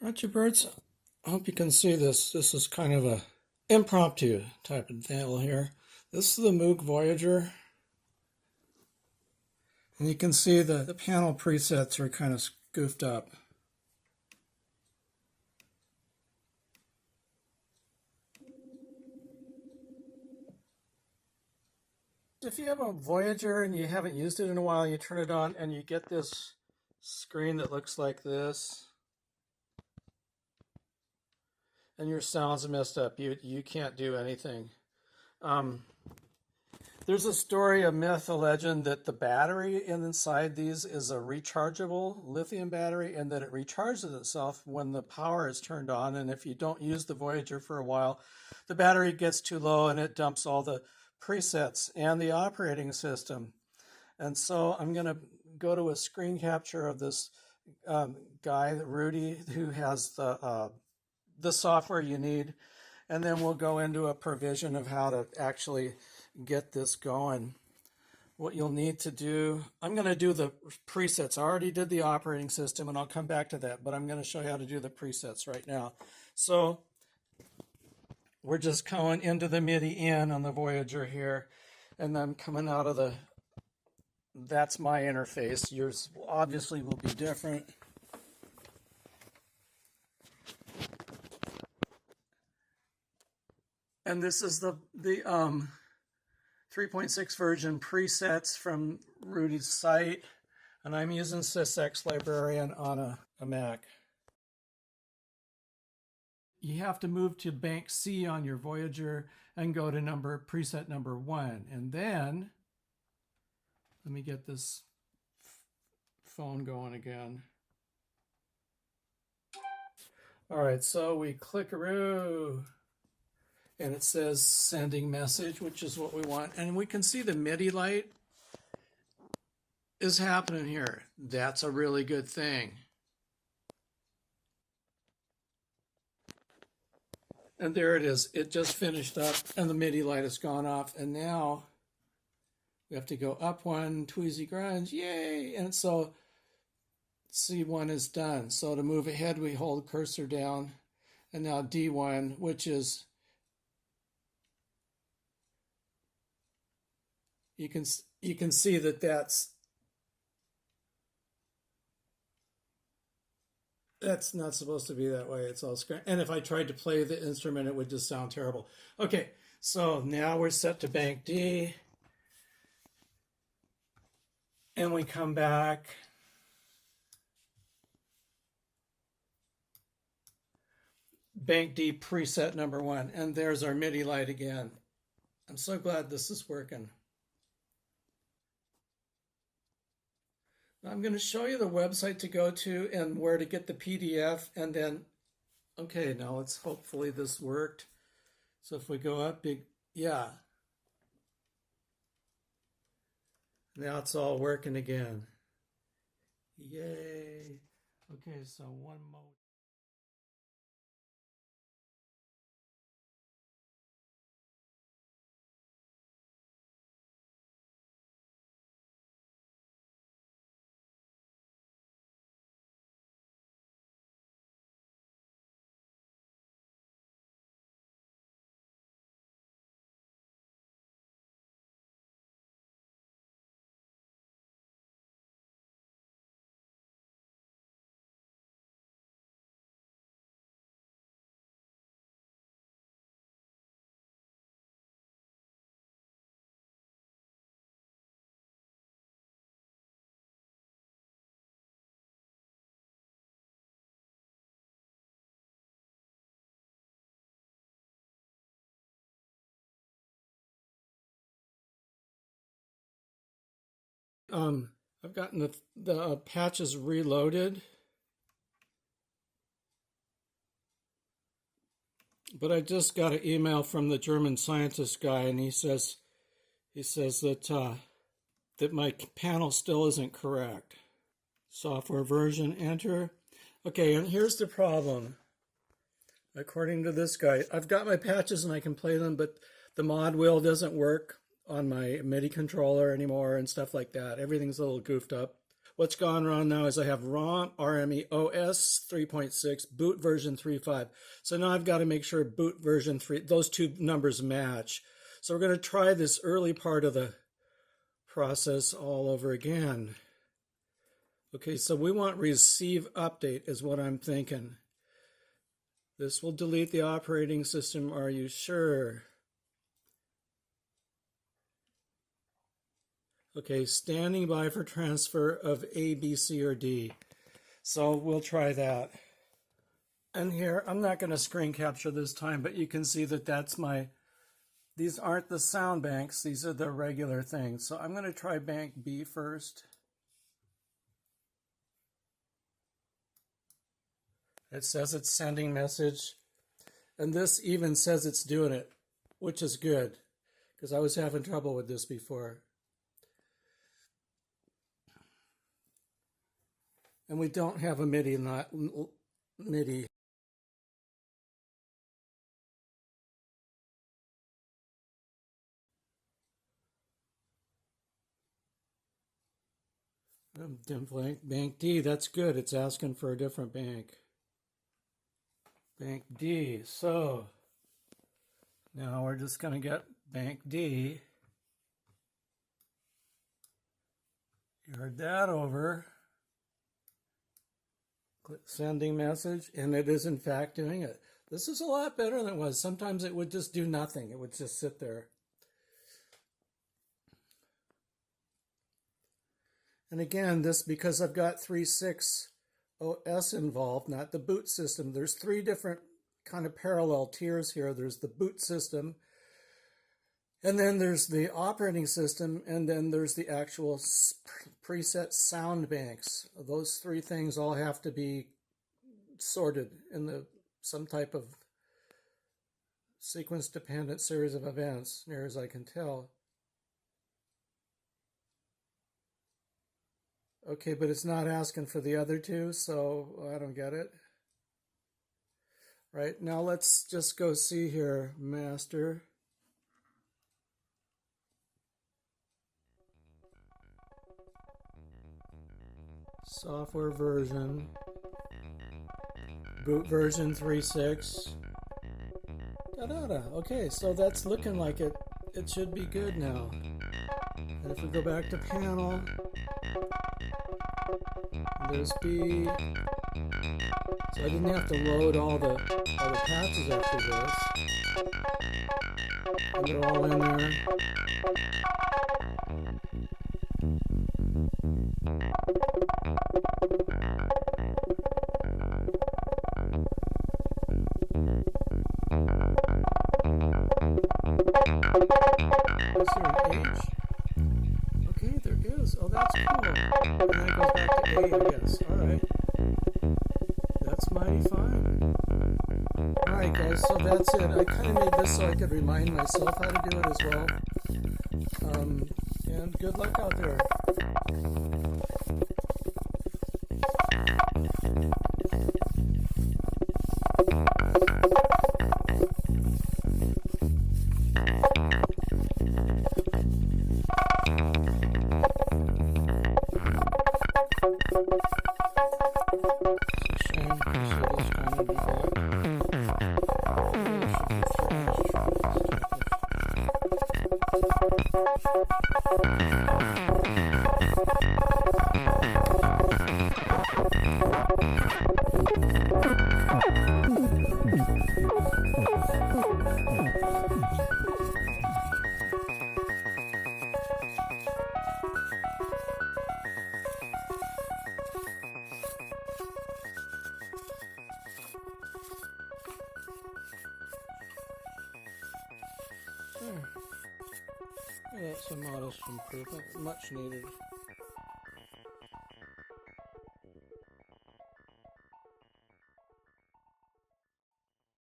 Alright, you birds. I hope you can see this. This is kind of a impromptu type of deal here. This is the Moog Voyager. And you can see the panel presets are kind of goofed up. If you have a Voyager and you haven't used it in a while, you turn it on and you get this screen that looks like this. And your sound's messed up. You can't do anything. There's a story, a myth, a legend that the battery inside these is a rechargeable lithium battery and that it recharges itself when the power is turned on. And if you don't use the Voyager for a while, the battery gets too low and it dumps all the presets and the operating system. And so I'm going to go to a screen capture of this guy, Rudy, who has the software you need, and then we'll go into a provision of how to actually get this going. What you'll need to do, I'm going to do the presets. I already did the operating system and I'll come back to that, but I'm going to show you how to do the presets right now. So we're just going into the MIDI in on the Voyager here, and then coming out of the, that's my interface. Yours obviously will be different. And this is the 3.6 version presets from Rudy's site, and I'm using SyxEx librarian on a Mac. You have to move to bank C on your Voyager and go to preset number 1, and then let me get this phone going again. All right, so we clickaroo. And it says sending message, which is what we want. And we can see the MIDI light is happening here. That's a really good thing. And there it is. It just finished up and the MIDI light has gone off. And now we have to go up one, tweezy grunge, yay! And so C1 is done. So to move ahead, we hold cursor down. And now D1, which is, you can see that that's not supposed to be that way. It's all scratched. And if I tried to play the instrument, it would just sound terrible. Okay, so now we're set to bank D. And we come back. Bank D preset number 1. And there's our MIDI light again. I'm so glad this is working. I'm going to show you the website to go to and where to get the PDF, and then, okay, now let's hopefully this worked. So if we go up, yeah. Now it's all working again. Yay. Okay, so one more. I've gotten the patches reloaded, but I just got an email from the German scientist guy, and he says that that my panel still isn't correct. Software version, enter. Okay, and here's the problem. According to this guy, I've got my patches and I can play them, but the mod wheel doesn't work on my MIDI controller anymore and stuff like that. Everything's a little goofed up. what's gone wrong now is I have ROM, RME OS 3.6, boot version 3.5. So now I've got to make sure boot version 3, those two numbers match. So we're going to try this early part of the process all over again. Okay, so we want receive update is what I'm thinking. This will delete the operating system. Are you sure? Okay, standing by for transfer of A, B, C, or D. So we'll try that. And here, I'm not going to screen capture this time, but you can see that that's my, these aren't the sound banks, these are the regular things. So I'm going to try bank B first. It says it's sending message, and this even says it's doing it, which is good, because I was having trouble with this before. And we don't have a MIDI, not MIDI. Bank D, that's good. It's asking for a different bank. Bank D. So now we're just going to get bank D. You heard that over. Click sending message, and it is in fact doing it. This is a lot better than it was. Sometimes it would just do nothing. It would just sit there. And again, this because I've got 3.6 OS involved, not the boot system. There's three different kind of parallel tiers here. There's the boot system, and then there's the operating system, and then there's the actual preset sound banks. Those three things all have to be sorted in some type of sequence-dependent series of events, near as I can tell. Okay, but it's not asking for the other two, so I don't get it. Right, now let's just go see here, master. Software version. Boot version 3.6. Da-da-da. Okay, so that's looking like it should be good now. And if we go back to panel, there's B. So I didn't have to load all the patches after this. And they're all in there. Is there an H? Okay, there is. Oh, that's cool. And then it goes back to A, I guess. Alright. That's mighty fine. Alright, guys, so that's it. I kind of made this so I could remind myself how to do it as well. And good luck out there. That's a modest improvement, much needed.